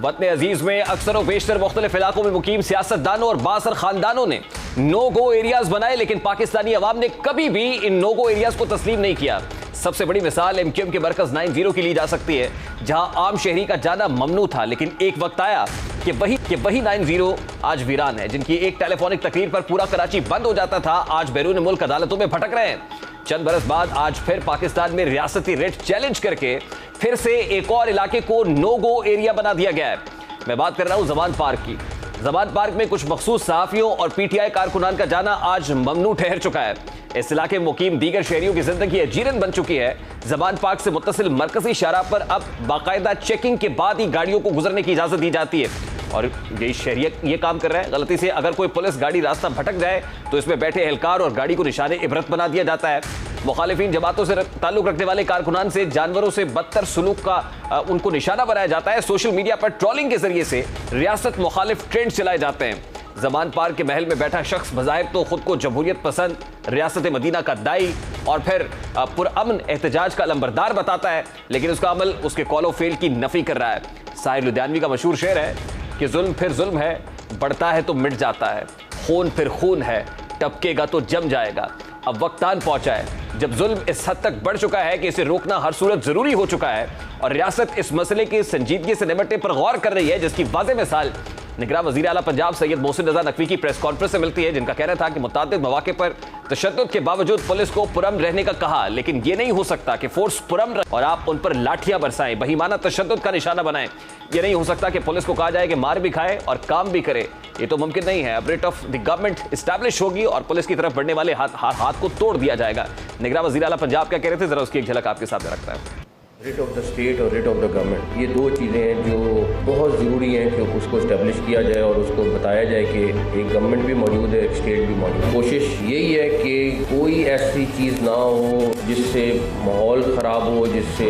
वतन अजीज में अक्सर व बेशतर मुख्तलिफ इलाकों में मुकीम सियासतदानों और बासर खानदानों ने नो गो एरियाज बनाए, लेकिन पाकिस्तानी अवाम ने कभी भी इन नो गो एरियाज को तस्लीम नहीं किया। सबसे बड़ी मिसाल MQM के मरकज 90 की ली जा सकती है, जहां आम शहरी का जाना ममनू था, लेकिन एक वक्त आया कि वही 90 आज वीरान है। जिनकी एक टेलीफोनिक तकरीर पर पूरा कराची बंद हो जाता था, आज बैरून मुल्क अदालतों में भटक रहे हैं। चंद बरस बाद आज फिर पाकिस्तान में रियासती रेट चैलेंज करके फिर से एक और इलाके को नो गो एरिया बना दिया गया है। मैं बात कर रहा हूं जमान पार्क की। जमान पार्क में कुछ मखसूस सहाफियों और PTI कारकुनान का जाना आज ममनू ठहर चुका है। इस इलाके में मुकीम दीगर शहरियों की जिंदगी अजीरन बन चुकी है। जमान पार्क से मुत्तसिल मरकजी शाहराह पर अब बाकायदा चेकिंग के बाद ही गाड़ियों को गुजरने की इजाजत दी जाती है, और यही शहरियत ये काम कर रहा है। गलती से अगर कोई पुलिस गाड़ी रास्ता भटक जाए तो इसमें बैठे एहलकार और गाड़ी को निशाने इबरत बना दिया जाता है। मुखालिफिन जमातों से ताल्लुक रखने वाले कारकुनान से जानवरों से बदतर सलूक का उनको निशाना बनाया जाता है। सोशल मीडिया पर ट्रोलिंग के जरिए से रियासत मुखालिफ ट्रेंड चलाए जाते हैं। जमान पार्क के महल में बैठा शख्स बज़ाहिर तो खुद को जमहूरियत पसंद, रियासत मदीना का दाई और फिर पुरअमन एहतजाज का लंबरदार बताता है, लेकिन उसका अमल उसके कॉल ऑफ फेल की नफी कर रहा है। साहिर लुधियानवी का मशहूर शेर है कि जुल्म फिर जुल्म है, बढ़ता है तो मिट जाता है, खून फिर खून है, टपकेगा तो जम जाएगा। अब वक्त आन पहुंचा है जब जुल्म इस हद तक बढ़ चुका है कि इसे रोकना हर सूरत जरूरी हो चुका है, और रियासत इस मसले की संजीदगी से निपटने पर गौर कर रही है, जिसकी वाज़ेह मिसाल निगरान वज़ीर आला पंजाब सैयद मोहसिन रज़ा नकवी की प्रेस कॉन्फ्रेंस से मिलती है, जिनका कहना था कि मुतादिद मौके पर तशद्दुद के बावजूद पुलिस को पुरअमन रहने का कहा, लेकिन यह नहीं हो सकता कि फोर्स पुरअमन रहे और आप उन पर लाठियां बरसाएं, बहीमाना तशद्दुद का निशाना बनाएं। यह नहीं हो सकता कि पुलिस को कहा जाए कि मार भी खाए और काम भी करे, ये तो मुमकिन नहीं है। अब rate of the government establish होगी और पुलिस की तरफ बढ़ने वाले हाथ को तोड़ दिया जाएगा। निगरान वज़ीर आला पंजाब क्या कह रहे थे, जरा उसकी एक झलक आपके सामने रखता है। रेट ऑफ द स्टेट और रेट ऑफ द गवर्नमेंट, ये दो चीज़ें हैं जो बहुत ज़रूरी हैं कि उसको इस्टेब्लिश किया जाए और उसको बताया जाए कि एक गवर्नमेंट भी मौजूद है, एक स्टेट भी मौजूद है। कोशिश यही है कि कोई ऐसी चीज़ ना हो जिससे माहौल ख़राब हो, जिससे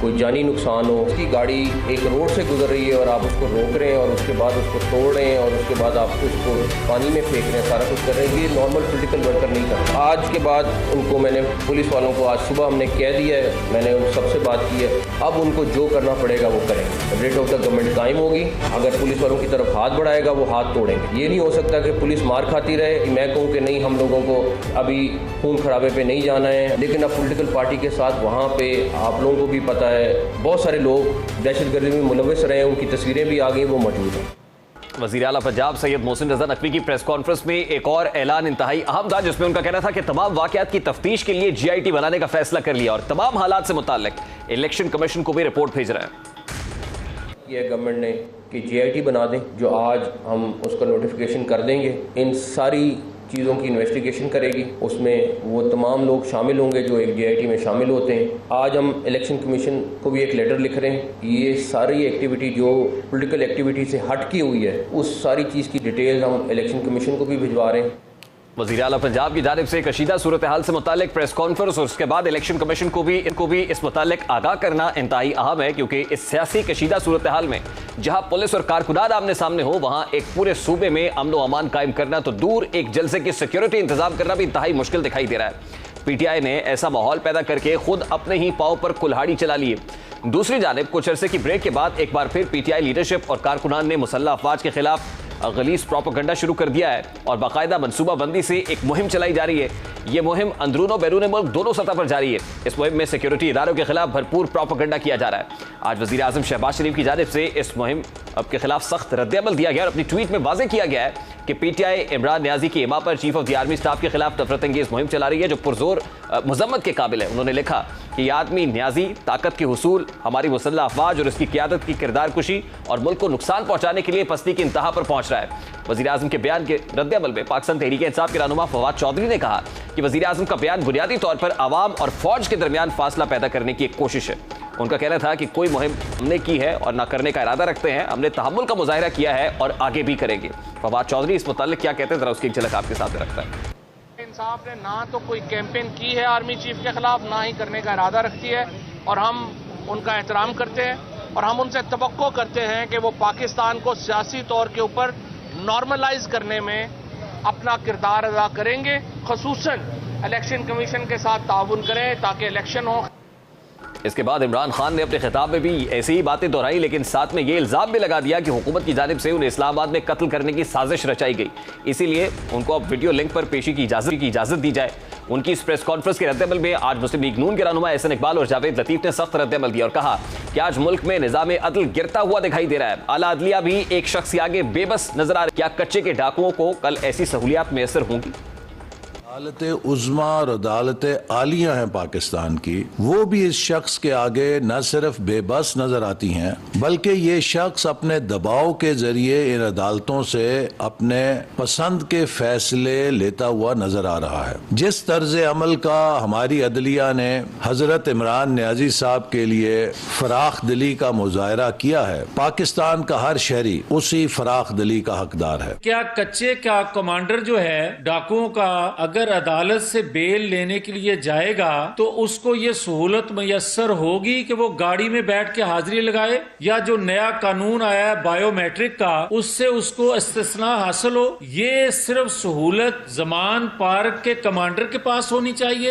कोई जानी नुकसान हो। उसकी गाड़ी एक रोड से गुजर रही है और आप उसको रोक रहे हैं और उसके बाद उसको तोड़ रहे हैं और उसके बाद आप उसको पानी में फेंक रहे हैं, सारा कुछ कर रहे हैं, ये नॉर्मल पॉलिटिकल वर्कर नहीं करता। आज के बाद उनको मैंने पुलिस वालों को आज सुबह हमने कह दिया है, मैंने उन सबसे बात की है, अब उनको जो करना पड़ेगा वो करेंगे। रेट ऑफ द गवर्नमेंट कायम होगी। अगर पुलिस वालों की तरफ हाथ बढ़ाएगा वो हाथ तोड़ेंगे। ये नहीं हो सकता कि पुलिस मार खाती रहे। मैं कहूँ कि नहीं, हम लोगों को अभी खून खराबे पे नहीं जाना है, लेकिन अब पॉलिटिकल पार्टी के साथ वहाँ पे आप लोगों को भी पता है बहुत सारे लोग दहशतगर्दी में मुलव्वस रहे हैं, उनकी तस्वीरें भी आ गई, वो मौजूद हैं। वज़ीर आला पंजाब सैयद मोहसिन रज़ा नकवी की प्रेस कॉन्फ्रेंस में एक और ऐलान इंतहाई अहम था, जिसमें उनका कहना था कि तमाम वाक़यात की तफ्तीश के लिए GIT बनाने का फैसला कर लिया और तमाम हालात से मुताल्लिक इलेक्शन कमीशन को भी रिपोर्ट भेज रहे हैं। ये गवर्नमेंट ने कि GIT बना दें, जो आज हम उसका नोटिफिकेशन कर देंगे, इन सारी चीज़ों की इन्वेस्टिगेशन करेगी, उसमें वो तमाम लोग शामिल होंगे जो एक GIT में शामिल होते हैं। आज हम इलेक्शन कमीशन को भी एक लेटर लिख रहे हैं, ये सारी एक्टिविटी जो पॉलिटिकल एक्टिविटी से हट की हुई है, उस सारी चीज़ की डिटेल हम इलेक्शन कमीशन को भी भिजवा रहे हैं। वज़ीर आला पंजाब की जानिब से कशीदा सूरत हाल से मुतालिक प्रेस कॉन्फ्रेंस और उसके बाद इलेक्शन कमीशन को भी इस मुतालिक आगाह करना इंतहाई अहम है, क्योंकि इस सियासी कशीदा सूरत हाल में जहां पुलिस और कारकुनान आमने सामने हो, वहां एक पूरे सूबे में अमन व अमान कायम करना तो दूर, एक जलसे की सिक्योरिटी इंतजाम करना भी इंतहाई मुश्किल दिखाई दे रहा है। PTI ने ऐसा माहौल पैदा करके खुद अपने ही पाँव पर कुल्हाड़ी चला लिए। दूसरी जानिब कुछ अरसे की ब्रेक के बाद एक बार फिर PTI लीडरशिप और कारकुनान ने मुसल्लह अफवाज के खिलाफ गलीज प्रोपेगेंडा शुरू कर दिया है और बाकायदा मनसूबाबंदी से एक मुहिम चलाई जा रही है। यह मुहिम अंदरून और बैरून मुल्क दोनों सतह पर जारी है। इस मुहिम में सिक्योरिटी इदारों के खिलाफ भरपूर प्रोपेगेंडा किया जा रहा है। आज वज़ीर आज़म शहबाज शरीफ की जानिब से इस मुहिम के खिलाफ सख्त रद्द-ए-अमल दिया गया और अपनी ट्वीट में वाज़ेह किया गया है कि PTI इमरान नियाजी की इमा पर chief of the army staff के खिलाफ नफरत अंगेज मुहिम चला रही है, जो पुरजोर मजम्मत के काबिल है। उन्होंने लिखा कि यह आदमी नियाजी ताकत के हुसूल, हमारी मुसल्लह अफवाज और उसकी क़यादत की किरदार कुशी और मुल्क को नुकसान पहुंचाने के लिए पस्ती की इंतहा पर पहुंच रहा है। वज़ीर आज़म के बयान के रद्द-ए-अमल में पाकिस्तान तहरीक इंसाफ के रहनुमा फवाद चौधरी ने कहा कि वज़ीर आज़म का बयान बुनियादी तौर पर आवाम और फौज के दरमियान फासला पैदा करने की एक कोशिश है। उनका कहना था कि कोई मुहिम हमने की है और ना करने का इरादा रखते हैं, हमने तहम्मुल का मुजाहिरा किया है और आगे भी करेंगे। फवाद चौधरी इस मुताल्लिक क्या कहते हैं, जरा उसकी एक झलक आपके सामने रखता है। इंसाफ ने ना तो कोई कैंपेन की है आर्मी चीफ के खिलाफ, ना ही करने का इरादा रखती है, और हम उनका एहतराम करते हैं और हम उनसे तवक्को करते हैं कि वो पाकिस्तान को सियासी तौर के ऊपर नॉर्मलाइज करने में अपना किरदार अदा करेंगे, खसूसन इलेक्शन कमीशन के साथ ताउन करें ताकि इलेक्शन हो। इसके बाद इमरान खान ने अपने खिताब में भी ऐसी ही बातें दोहराई, लेकिन साथ में ये इल्जाम भी लगा दिया कि हुकूमत की जानिब से उन्हें इस्लामाबाद में कत्ल करने की साजिश रचाई गई, इसीलिए उनको अब वीडियो लिंक पर पेशी की इजाजत दी जाए। उनकी इस प्रेस कॉन्फ्रेंस के रद्दअमल में आज मुस्लिम लीग नून के रहनुमा एहसन इकबाल और जावेद लतीफ ने सख्त रद्दअमल दिया और कहा कि आज मुल्क में निजाम अदल गिरता हुआ दिखाई दे रहा है। आला अदलिया भी एक शख्स के आगे बेबस नजर आ रही है। क्या कच्चे के डाकुओं को कल ऐसी सहूलियात मैसर होंगी? अदालत उज़्मा और अदालत आलिया हैं पाकिस्तान की, वो भी इस शख्स के आगे न सिर्फ बेबस नजर आती हैं, बल्कि ये शख्स अपने दबाव के जरिए इन अदालतों से अपने पसंद के फैसले लेता हुआ नजर आ रहा है। जिस तर्ज अमल का हमारी अदलिया ने हजरत इमरान नियाजी साहब के लिए फराख दिली का मुजाहरा किया है, पाकिस्तान का हर शहरी उसी फराख दिली का हकदार है। क्या कच्चे का कमांडर जो है डाकुओं का अगर अदालत से बेल लेने के लिए जाएगा तो उसको ये सहूलत मैसर होगी कि वो गाड़ी में बैठ के हाजिरी लगाए, या जो नया कानून आया है बायोमेट्रिक का उससे उसको इस्तिस्ना हासिल हो? ये सिर्फ सहूलत जमान पार्क के कमांडर के पास होनी चाहिए।